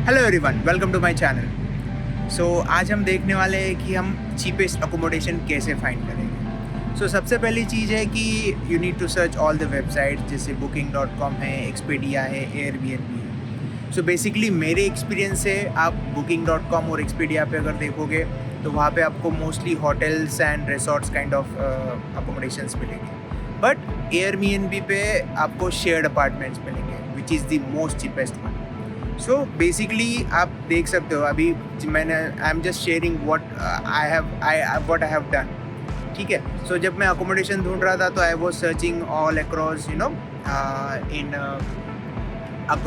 Hello everyone, welcome to my channel. So आज हम देखने वाले हैं कि हम चीपेस्ट अकोमोडेशन कैसे फाइंड करेंगे। सबसे पहली चीज़ है कि you need to search all the website, जैसे booking.com है, एक्सपेडिया है, एयरबीएनबी है। बेसिकली मेरे एक्सपीरियंस से आप booking.com और एक्सपेडिया पे अगर देखोगे तो वहाँ पे आपको mostly hotels and resorts kind of accommodations मिलेंगे। बट एयरबीएनबी पे आपको शेयर्ड अपार्टमेंट्स मिलेंगे, which is the most cheapest one. Basically आप देख सकते हो, अभी मैंने I am just sharing what I have done. ठीक है। जब मैं अकोमोडेशन ढूंढ रहा था तो I was searching all across in अब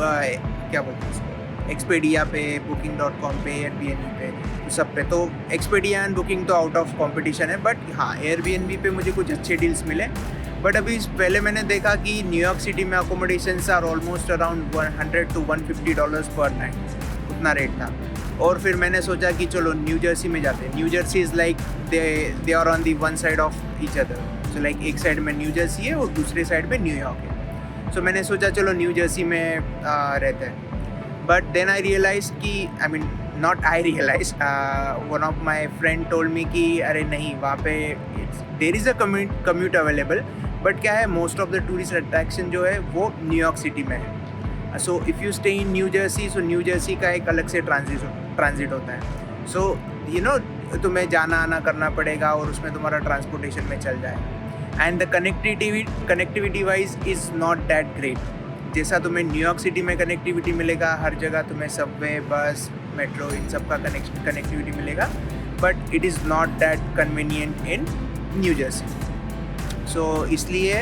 क्या बोलते हैं उसको, एक्सपेडिया पे, booking.com पे, एयरबीएनबी पे, तो सब पे। तो एक्सपेडिया एंड बुकिंग तो आउट ऑफ कंपटीशन है, बट हाँ एयरबीएनबी पे मुझे कुछ अच्छे डील्स मिले। बट अभी पहले मैंने देखा कि न्यूयॉर्क सिटी में accommodations are almost around $100 to $150 पर नाइट, उतना रेट था। और फिर मैंने सोचा कि चलो न्यू जर्सी में जाते हैं। New Jersey is like they are on the one side of each other. Like एक साइड में न्यू जर्सी है और दूसरे साइड में न्यूयॉर्क है। मैंने सोचा चलो न्यू जर्सी में रहते हैं। बट देन आई रियलाइज कि not I realise, one of my friend told me कि अरे नहीं, वहाँ पे there is a commute available, but क्या है, most of the tourist attraction जो है वो न्यूयॉर्क सिटी में है। If you stay in New Jersey, New Jersey का एक अलग से ट्रांजिट होता है। तुम्हें जाना आना करना पड़ेगा और उसमें तुम्हारा ट्रांसपोर्टेशन में चल जाएगा। And the connectivity wise is not that great. जैसा तुम्हें न्यूयॉर्क सिटी में कनेक्टिविटी मिलेगा, हर जगह तुम्हें सबवे, बस, मेट्रो, इन सब का कनेक्टिविटी मिलेगा, but it is not that convenient in New Jersey. इसलिए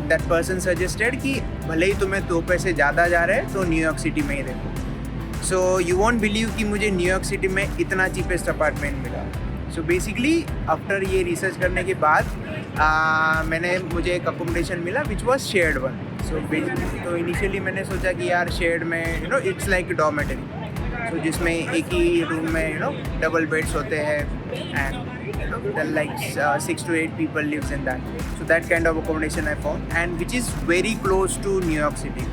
दैट पर्सन सजेस्टेड कि भले ही तुम्हें 2 पैसे ज़्यादा जा रहे हैं तो न्यूयॉर्क सिटी में ही देखो। यू वॉन्ट बिलीव कि मुझे न्यूयॉर्क सिटी में इतना चीपेस्ट अपार्टमेंट मिला। बेसिकली आफ्टर ये रिसर्च करने के बाद मुझे एक अकोमोडेशन मिला विच वॉज शेयर्ड वन। तो इनिशियली मैंने सोचा कि यार शेयर्ड में इट्स लाइक डॉर्मेटरी, जिसमें एक ही रूम में डबल बेड्स होते हैं and like 6 to 8 people lives in that. That kind of accommodation I found, and which is very close to New York City.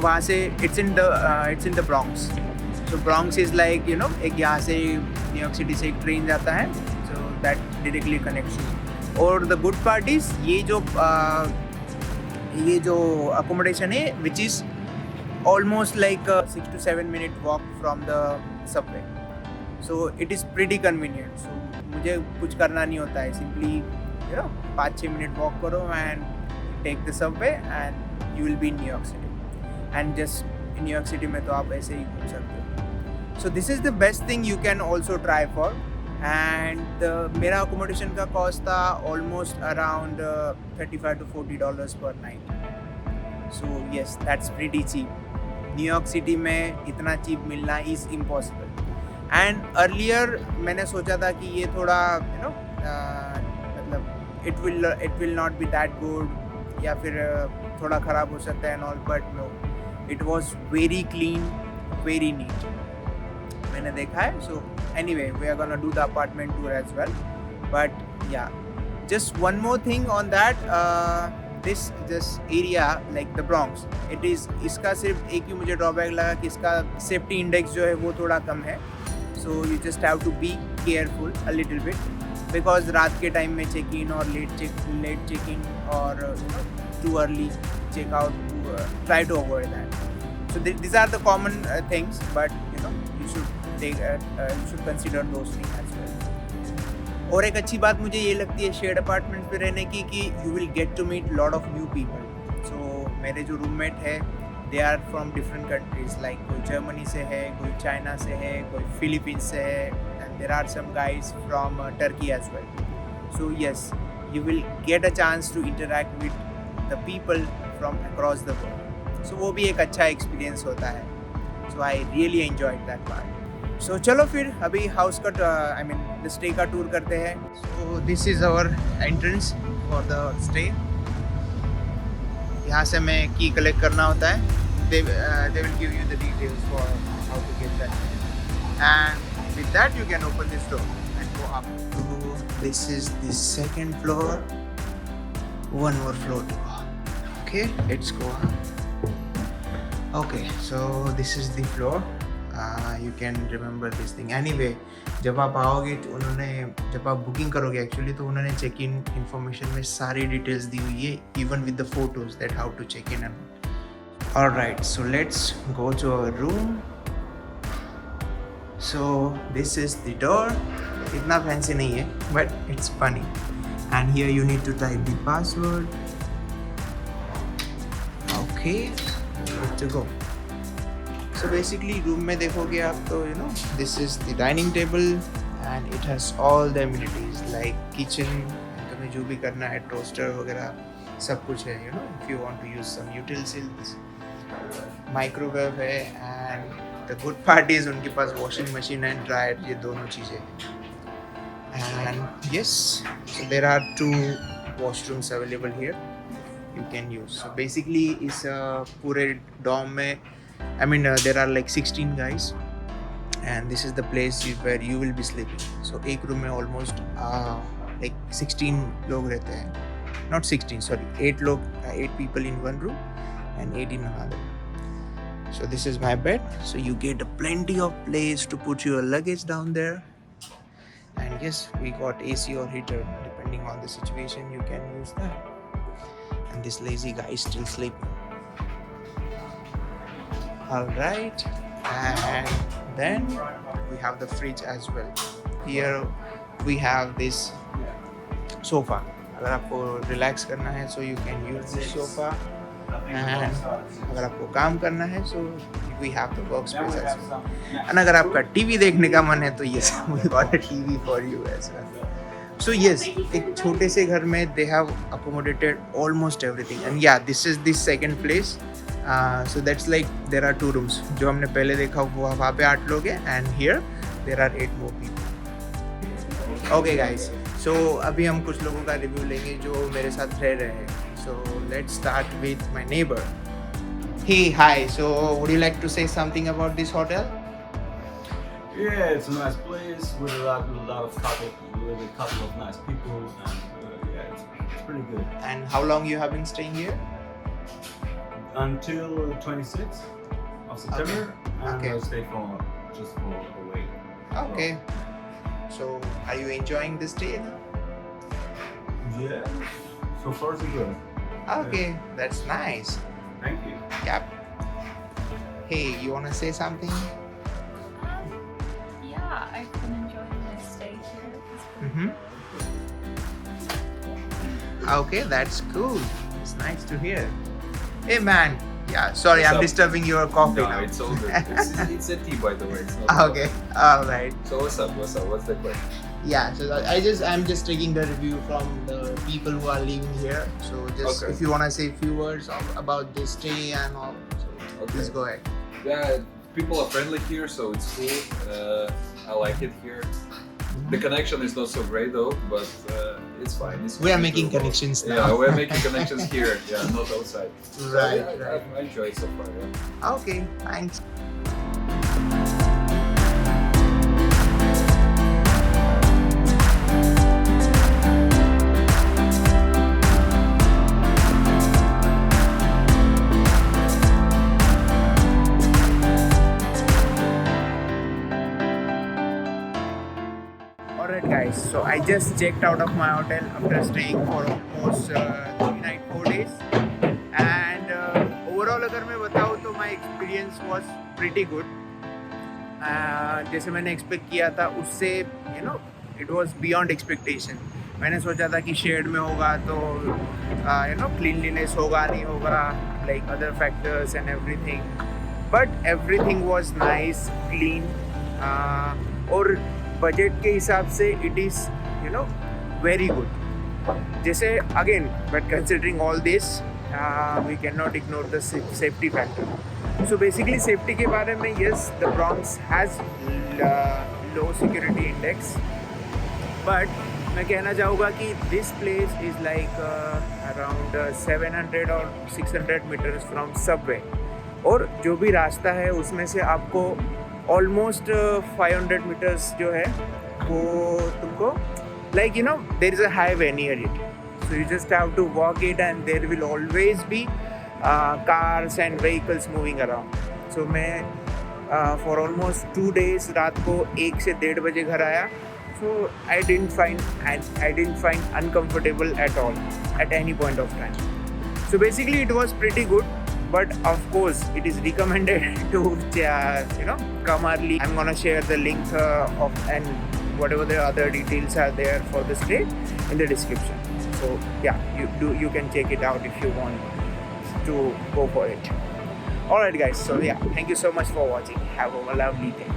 वहाँ से it's in the Bronx. Bronx is like एक यहाँ से New York City से एक train जाता है, that directly connects you. और the good part is ये जो accommodation है which is almost like a 6 to 7 minute walk from the subway. It is pretty convenient. मुझे कुछ करना नहीं होता है, सिंपली 5-6 मिनट वॉक करो and take the subway and you will be in New York city. And just New York city में तो आप ऐसे ही घूम सकते हो। This is the best thing you can also try for. And मेरा अकोमोडेशन का कॉस्ट था almost around $35 to $40 per night. Yes, that's pretty cheap. New York city में इतना चीप मिलना इज़ इम्पॉसिबल। एंड अर्लियर मैंने सोचा था कि ये थोड़ा मतलब it will not be that good, या फिर थोड़ा ख़राब हो सकता है and all, but no, it was very clean, very neat, मैंने देखा है। Anyway, we are gonna do the apartment tour as well. But yeah, just one more thing on that, this area like the Bronx, it is, इसका सिर्फ एक ही मुझे drawback लगा कि इसका सेफ्टी इंडेक्स जो है वो थोड़ा कम है। You just have to be careful a little bit, because रात के टाइम में चेक इन और लेट चेक इन और too early check out, try to avoid that. These are the common things, but you should consider those things as well. और एक अच्छी बात मुझे ये लगती है शेयर्ड अपार्टमेंट पे रहने की कि you will get to meet lot of new people. मेरे जो रूममेट है they are from different countries, like कोई जर्मनी से है, कोई चाइना से है, कोई फिलीपींस से है, and there are some guys from Turkey as well. Yes, you will get a chance to interact with the people from across the world. वो भी एक अच्छा एक्सपीरियंस होता है। I really enjoyed that part. चलो फिर अभी हाउस का the stay का टूर करते हैं। This is our entrance for the stay. यहाँ से मैं की कलेक्ट करना होता है। They will give you the details for how to get that, and with that you can open this door and go up. This is the second floor, one more floor to go. Okay, let's go up. Okay, so this is the floor. You can remember this thing. Anyway, जब आप आओगे तो उन्होंने जब आप booking करोगे actually तो उन्होंने चेक इन इन्फॉर्मेशन में सारी डिटेल्स दी हुई है even with the photos that how to check in and alright so let's go to our room so this is the door इतना फैंसी नहीं है but it's funny and here you need to type the password okay good to go So basically room में देखोगे आप तो you know this is the dining table and it has all the amenities like kitchen तुम्हें जो भी करना है toaster वगैरह सब कुछ है you know if you want to use some utensils microwave है and the good part is उनके पास washing machine and dryer ये दोनों चीज़ें हैं and yes so there are 2 washrooms available here you can use so basically इस पूरे dorm में I mean, there are like 16 guys, and this is the place where you will be sleeping. So, एक room में almost like 16 लोग रहते हैं. Not 16, sorry, 8 people in one room, and 8 in another. So this is my bed. So you get plenty of place to put your luggage down there. And yes, we got AC or heater depending on the situation. You can use that. And this lazy guy is still sleeping. Alright, and then we have the fridge as well. Here we have this sofa. अगर आपको relax करना है so you can use this sofa. And अगर आपको काम करना है so we have the workspace as well. And अगर आपका TV देखने का मन है तो yes, we got a TV for you as well. So yes, एक छोटे से घर में they have accommodated almost everything. And yeah, this is the second place. So that's like there are 2 rooms जो हमने पहले देखा वो वहाँ पे 8 लोग हैं and here there are 8 more people. Okay guys, so अभी हम कुछ लोगों का रिव्यू लेंगे जो मेरे साथ रह रहे हैं. So let's start with my neighbor. Hey, hi. So would you like to say something about this hotel? Yeah, it's a nice place with a lot of couple of nice people, and yeah, it's pretty good. And how long you have been staying here? Until 26th of September, and I'll stay just for a week. Okay. So are you enjoying the stay now? Yeah, so far so good. Okay, that's nice. Thank you. Yep. Hey, you wanna say something? Yeah, I've been enjoying my stay here. It's been Okay, that's cool. It's nice to hear. Hey man, yeah, sorry, What's I'm up? disturbing your coffee No, now. it's all good. It's a tea, by the way. It's not Okay, alright. So what's up? What's the question? Yeah, so I'm just taking the review from the people who are living here. So just Okay. if you wanna say a few words about this stay and all, so please go ahead. Yeah, people are friendly here, so it's cool. I like it here. The connection is not so great though, but it's fine. It's We are fine making to- connections now. Yeah, we're making connections here. Yeah, not outside. So Right, I right. enjoy it so far. Yeah. Okay, thanks. Alright guys, so I just checked out of my hotel after staying for almost 3 nights 4 days and overall अगर मैं बताऊँ तो my experience was pretty good. जैसे मैंने expect किया था उससे you know it was beyond expectation. मैंने सोचा था कि शेड में होगा तो you know cleanliness होगा नहीं होगा like other factors and everything, but everything was nice, clean और बजट के हिसाब से it is you know very good. जैसे again but considering all this we can not ignore the safety factor. So basically safety के बारे में yes the Bronx has low security index, but मैं कहना चाहूँगा कि this place is like around 700 और 600 metres from Subway, और जो भी रास्ता है उसमें से आपको ऑलमोस्ट 500 मीटर्स जो है वो तुमको like you know there is a highway near it, so you just have to walk it and there will always be cars and vehicles moving around. So मैं for almost 2 days रात को 1 से 1:30 बजे घर आया. So I didn't find uncomfortable at all at any point of time. So basically it was pretty good, but of course it is recommended to come early. I'm gonna share the link of and whatever the other details are there for the stay in the description. So yeah, you can check it out if you want to go for it. Alright guys, so yeah, thank you so much for watching. Have a lovely day.